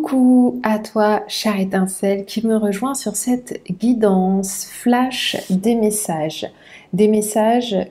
Coucou à toi, chère étincelle, qui me rejoint sur cette guidance flash des messages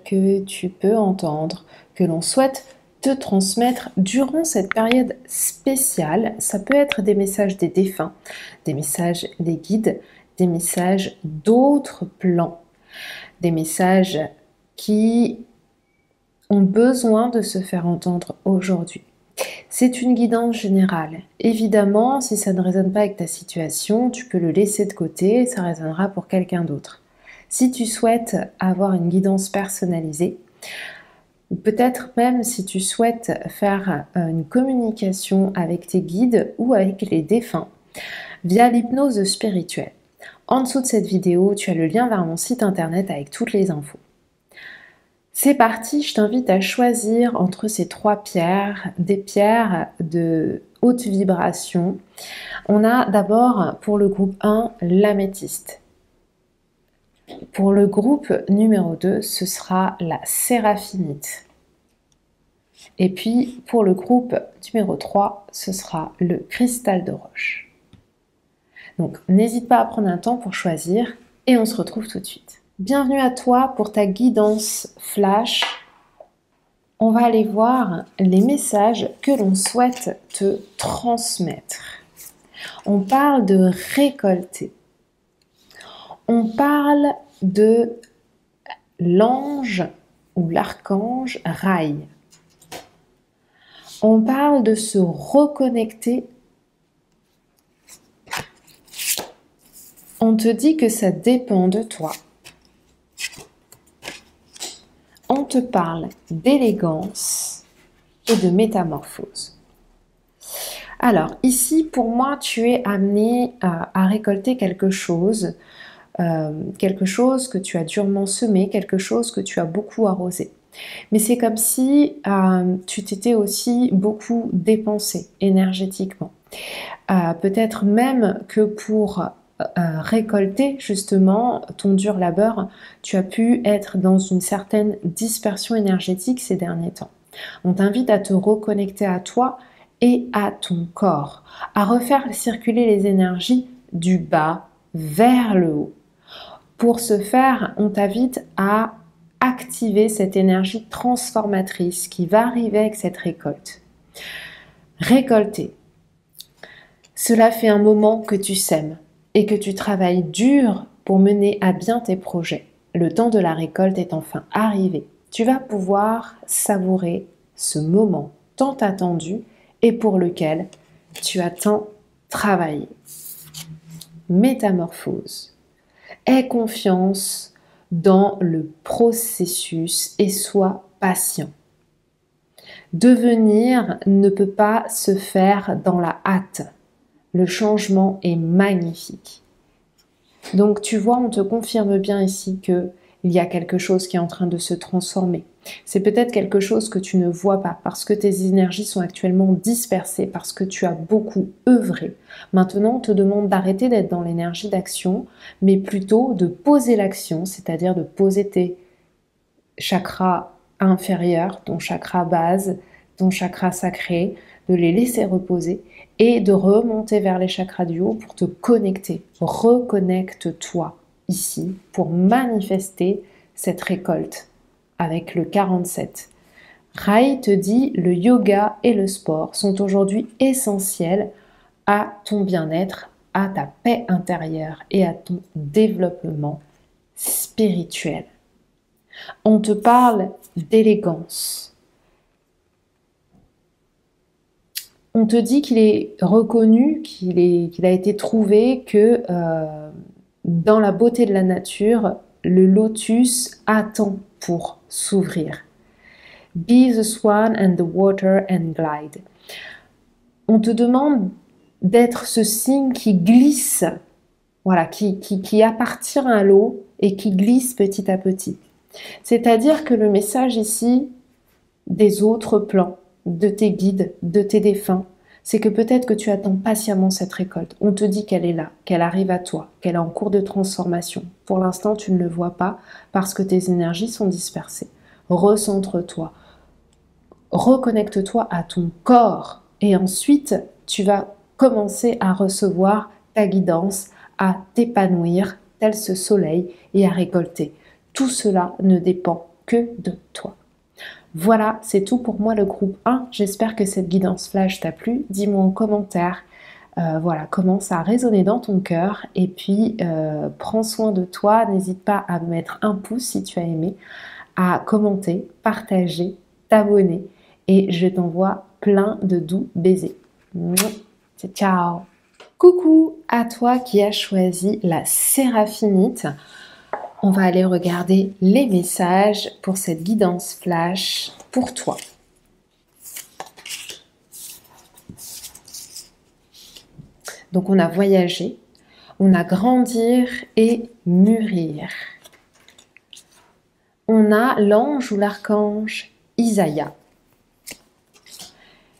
que tu peux entendre, que l'on souhaite te transmettre durant cette période spéciale. Ça peut être des messages des défunts, des messages des guides, des messages d'autres plans, des messages qui ont besoin de se faire entendre aujourd'hui. C'est une guidance générale. Évidemment, si ça ne résonne pas avec ta situation, tu peux le laisser de côté, ça résonnera pour quelqu'un d'autre. Si tu souhaites avoir une guidance personnalisée, ou peut-être même si tu souhaites faire une communication avec tes guides ou avec les défunts, via l'hypnose spirituelle. En dessous de cette vidéo, tu as le lien vers mon site internet avec toutes les infos. C'est parti, je t'invite à choisir entre ces trois pierres, des pierres de haute vibration. On a d'abord pour le groupe 1, l'améthyste. Pour le groupe numéro 2, ce sera la séraphinite. Et puis pour le groupe numéro 3, ce sera le cristal de roche. Donc n'hésite pas à prendre un temps pour choisir et on se retrouve tout de suite. Bienvenue à toi pour ta guidance flash. On va aller voir les messages que l'on souhaite te transmettre. On parle de récolter. On parle de l'ange ou l'archange Raï. On parle de se reconnecter. On te dit que ça dépend de toi. On te parle d'élégance et de métamorphose. Alors ici, pour moi, tu es amené à récolter quelque chose que tu as durement semé, quelque chose que tu as beaucoup arrosé. Mais c'est comme si tu t'étais aussi beaucoup dépensé énergétiquement. Peut-être même que pour récolter justement ton dur labeur, tu as pu être dans une certaine dispersion énergétique ces derniers temps. On t'invite à te reconnecter à toi et à ton corps, à refaire circuler les énergies du bas vers le haut. Pour ce faire, on t'invite à activer cette énergie transformatrice qui va arriver avec cette récolte. Récolter. Cela fait un moment que tu sèmes et que tu travailles dur pour mener à bien tes projets. Le temps de la récolte est enfin arrivé. Tu vas pouvoir savourer ce moment tant attendu et pour lequel tu as tant travaillé. Métamorphose. Aie confiance dans le processus et sois patient. Devenir ne peut pas se faire dans la hâte. Le changement est magnifique. Donc tu vois, on te confirme bien ici qu'il y a quelque chose qui est en train de se transformer. C'est peut-être quelque chose que tu ne vois pas parce que tes énergies sont actuellement dispersées, parce que tu as beaucoup œuvré. Maintenant, on te demande d'arrêter d'être dans l'énergie d'action, mais plutôt de poser l'action, c'est-à-dire de poser tes chakras inférieurs, ton chakra base, ton chakra sacré, de les laisser reposer et de remonter vers les chakras du haut pour te connecter. Reconnecte-toi ici pour manifester cette récolte avec le 47. Raï te dit le yoga et le sport sont aujourd'hui essentiels à ton bien-être, à ta paix intérieure et à ton développement spirituel. On te parle d'élégance. On te dit qu'il est reconnu, qu'il a été trouvé que dans la beauté de la nature, le lotus attend pour s'ouvrir. Be the swan and the water and glide. On te demande d'être ce cygne qui glisse, voilà, qui appartient à l'eau et qui glisse petit à petit. C'est-à-dire que le message ici des autres plans, de tes guides, de tes défunts, c'est que peut-être que tu attends patiemment cette récolte. On te dit qu'elle est là, qu'elle arrive à toi, qu'elle est en cours de transformation. Pour l'instant, tu ne le vois pas parce que tes énergies sont dispersées. Recentre-toi, reconnecte-toi à ton corps et ensuite, tu vas commencer à recevoir ta guidance, à t'épanouir tel ce soleil et à récolter. Tout cela ne dépend que de toi. Voilà, c'est tout pour moi le groupe 1. J'espère que cette guidance flash t'a plu. Dis-moi en commentaire voilà, comment ça a résonné dans ton cœur. Et puis, prends soin de toi. N'hésite pas à mettre un pouce si tu as aimé, à commenter, partager, t'abonner. Et je t'envoie plein de doux baisers. Ciao! Coucou à toi qui as choisi la séraphinite. On va aller regarder les messages pour cette guidance flash pour toi. Donc on a voyagé, on a grandir et mûrir. On a l'ange ou l'archange Isaïe.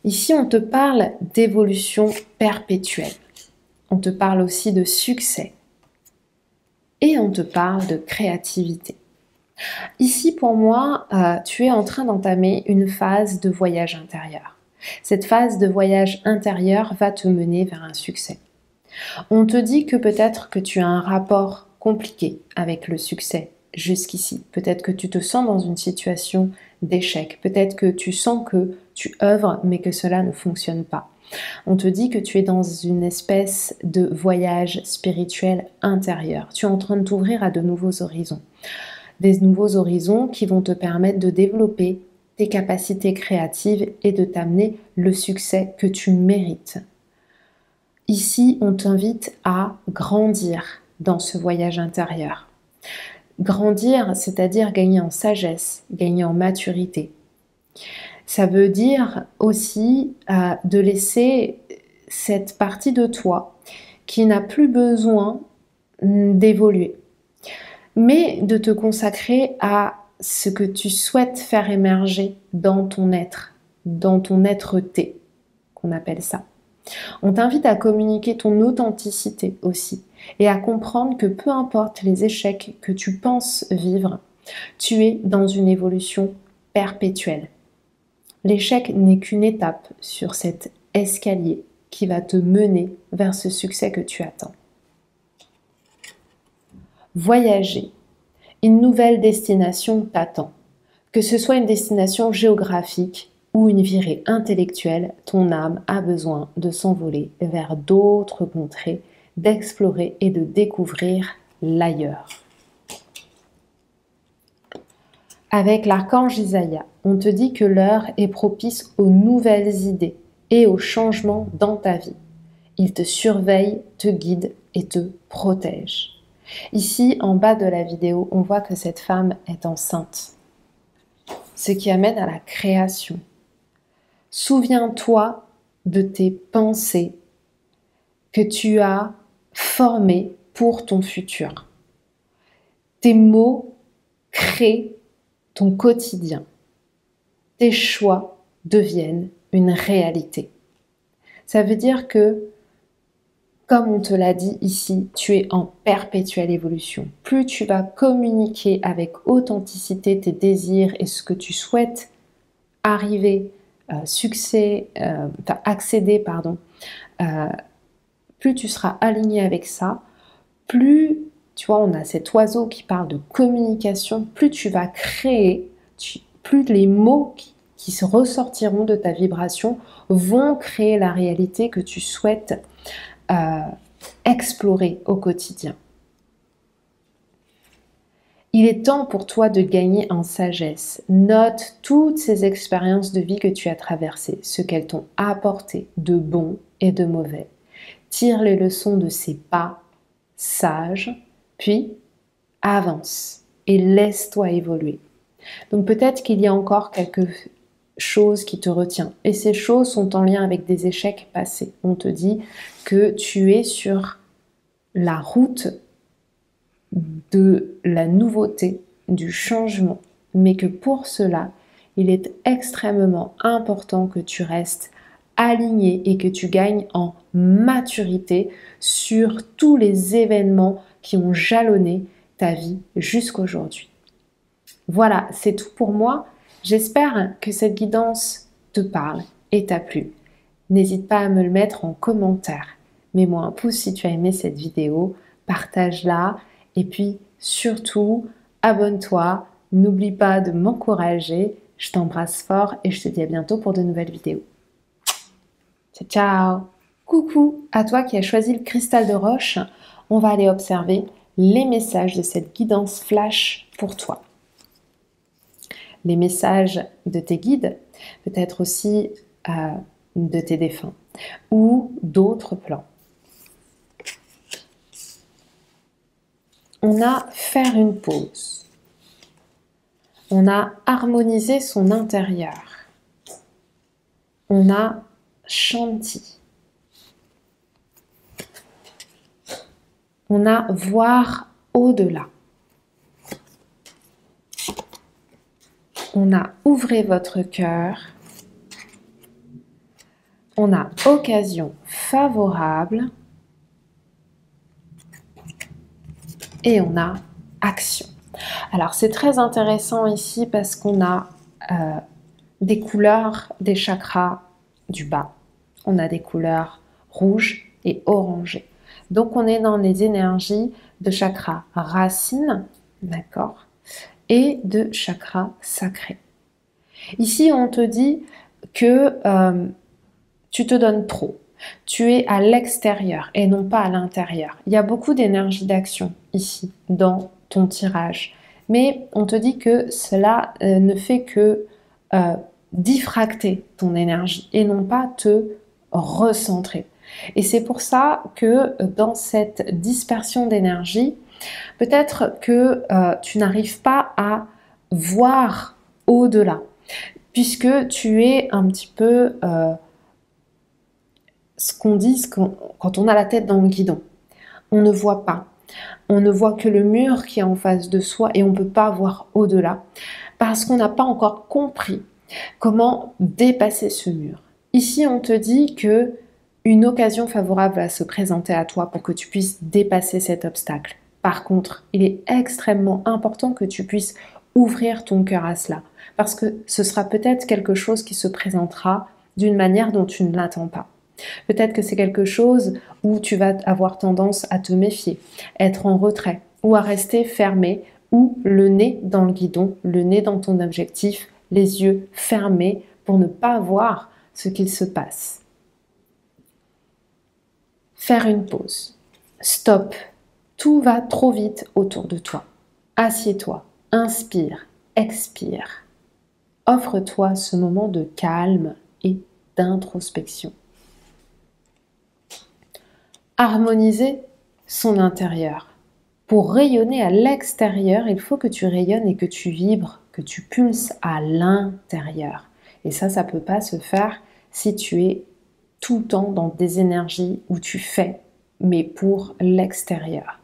Ici on te parle d'évolution perpétuelle. On te parle aussi de succès. Et on te parle de créativité. Ici, pour moi, tu es en train d'entamer une phase de voyage intérieur. Cette phase de voyage intérieur va te mener vers un succès. On te dit que peut-être que tu as un rapport compliqué avec le succès jusqu'ici. Peut-être que tu te sens dans une situation d'échec. Peut-être que tu sens que tu œuvres mais que cela ne fonctionne pas. On te dit que tu es dans une espèce de voyage spirituel intérieur. Tu es en train de t'ouvrir à de nouveaux horizons. Des nouveaux horizons qui vont te permettre de développer tes capacités créatives et de t'amener le succès que tu mérites. Ici, on t'invite à grandir dans ce voyage intérieur. Grandir, c'est-à-dire gagner en sagesse, gagner en maturité. Ça veut dire aussi de laisser cette partie de toi qui n'a plus besoin d'évoluer, mais de te consacrer à ce que tu souhaites faire émerger dans ton être-té, qu'on appelle ça. On t'invite à communiquer ton authenticité aussi et à comprendre que peu importe les échecs que tu penses vivre, tu es dans une évolution perpétuelle. L'échec n'est qu'une étape sur cet escalier qui va te mener vers ce succès que tu attends. Voyager. Une nouvelle destination t'attend. Que ce soit une destination géographique ou une virée intellectuelle, ton âme a besoin de s'envoler vers d'autres contrées, d'explorer et de découvrir l'ailleurs. Avec l'archange Isaïe, on te dit que l'heure est propice aux nouvelles idées et aux changements dans ta vie. Il te surveille, te guide et te protège. Ici, en bas de la vidéo, on voit que cette femme est enceinte, ce qui amène à la création. Souviens-toi de tes pensées que tu as formées pour ton futur. Tes mots créent ton quotidien. Tes choix deviennent une réalité. Ça veut dire que, comme on te l'a dit ici, tu es en perpétuelle évolution. Plus tu vas communiquer avec authenticité tes désirs et ce que tu souhaites arriver, accéder, plus tu seras aligné avec ça, plus, tu vois, on a cet oiseau qui parle de communication, plus tu vas créer, plus les mots qui se ressortiront de ta vibration vont créer la réalité que tu souhaites explorer au quotidien. Il est temps pour toi de gagner en sagesse. Note toutes ces expériences de vie que tu as traversées, ce qu'elles t'ont apporté de bon et de mauvais. Tire les leçons de ces pas sages, puis avance et laisse-toi évoluer. Donc peut-être qu'il y a encore quelque chose qui te retient. Et ces choses sont en lien avec des échecs passés. On te dit que tu es sur la route de la nouveauté, du changement, mais que pour cela, il est extrêmement important que tu restes aligné et que tu gagnes en maturité sur tous les événements qui ont jalonné ta vie jusqu'aujourd'hui. Voilà, c'est tout pour moi. J'espère que cette guidance te parle et t'a plu. N'hésite pas à me le mettre en commentaire. Mets-moi un pouce si tu as aimé cette vidéo, partage-la et puis surtout, abonne-toi. N'oublie pas de m'encourager. Je t'embrasse fort et je te dis à bientôt pour de nouvelles vidéos. Ciao, ciao! Coucou à toi qui as choisi le cristal de roche. On va aller observer les messages de cette guidance flash pour toi. Les messages de tes guides, peut-être aussi de tes défunts ou d'autres plans. On a faire une pause. On a harmonisé son intérieur. On a Shanti. On a voir au-delà. On a ouvrez votre cœur. On a occasion favorable. Et on a action. Alors c'est très intéressant ici parce qu'on a des couleurs des chakras du bas. On a des couleurs rouges et orangées. Donc on est dans les énergies de chakra racine, d'accord, et de chakra sacré. Ici on te dit que tu te donnes trop. Tu es à l'extérieur et non pas à l'intérieur. Il y a beaucoup d'énergie d'action ici dans ton tirage. Mais on te dit que cela ne fait que diffracter ton énergie et non pas te recentrer. Et c'est pour ça que dans cette dispersion d'énergie, peut-être que tu n'arrives pas à voir au-delà, puisque tu es un petit peu ce qu'on dit quand on a la tête dans le guidon. On ne voit pas. On ne voit que le mur qui est en face de soi et on ne peut pas voir au-delà parce qu'on n'a pas encore compris comment dépasser ce mur. Ici, on te dit que une occasion favorable va se présenter à toi pour que tu puisses dépasser cet obstacle. Par contre, il est extrêmement important que tu puisses ouvrir ton cœur à cela parce que ce sera peut-être quelque chose qui se présentera d'une manière dont tu ne l'attends pas. Peut-être que c'est quelque chose où tu vas avoir tendance à te méfier, être en retrait ou à rester fermé ou le nez dans le guidon, le nez dans ton objectif, les yeux fermés pour ne pas voir ce qu'il se passe. Faire une pause. Stop. Tout va trop vite autour de toi. Assieds-toi. Inspire. Expire. Offre-toi ce moment de calme et d'introspection. Harmoniser son intérieur. Pour rayonner à l'extérieur, il faut que tu rayonnes et que tu vibres, que tu pulses à l'intérieur. Et ça ne peut pas se faire si tu es tout le temps dans des énergies où tu fais, mais pour l'extérieur.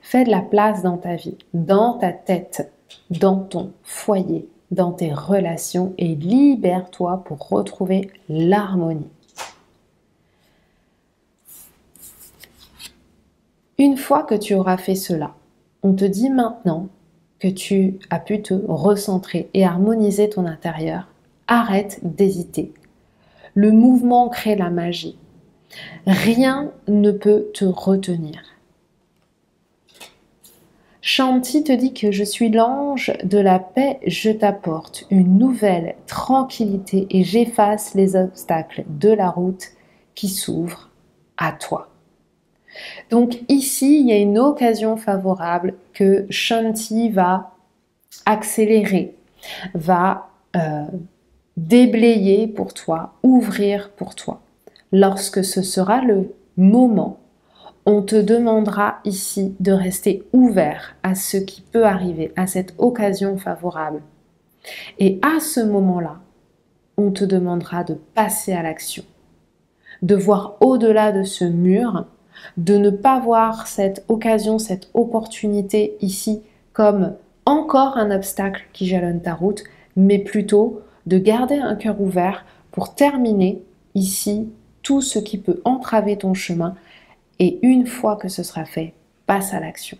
Fais de la place dans ta vie, dans ta tête, dans ton foyer, dans tes relations et libère-toi pour retrouver l'harmonie. Une fois que tu auras fait cela, on te dit maintenant que tu as pu te recentrer et harmoniser ton intérieur, arrête d'hésiter. Le mouvement crée la magie. Rien ne peut te retenir. Shanti te dit que je suis l'ange de la paix, je t'apporte une nouvelle tranquillité et j'efface les obstacles de la route qui s'ouvrent à toi. Donc ici, il y a une occasion favorable que Shanti va accélérer, va déblayer pour toi, ouvrir pour toi. Lorsque ce sera le moment, on te demandera ici de rester ouvert à ce qui peut arriver, à cette occasion favorable. Et à ce moment-là, on te demandera de passer à l'action, de voir au-delà de ce mur, de ne pas voir cette occasion, cette opportunité ici comme encore un obstacle qui jalonne ta route, mais plutôt de garder un cœur ouvert pour terminer ici tout ce qui peut entraver ton chemin et une fois que ce sera fait, passe à l'action.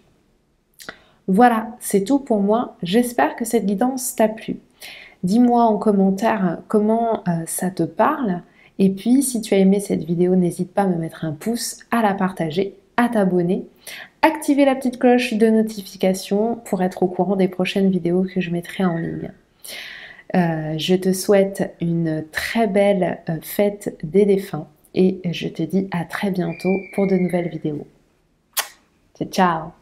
Voilà, c'est tout pour moi. J'espère que cette guidance t'a plu. Dis-moi en commentaire comment ça te parle Et puis, si tu as aimé cette vidéo, n'hésite pas à me mettre un pouce, à la partager, à t'abonner, activer la petite cloche de notification pour être au courant des prochaines vidéos que je mettrai en ligne. Je te souhaite une très belle fête des défunts et je te dis à très bientôt pour de nouvelles vidéos. Ciao, ciao!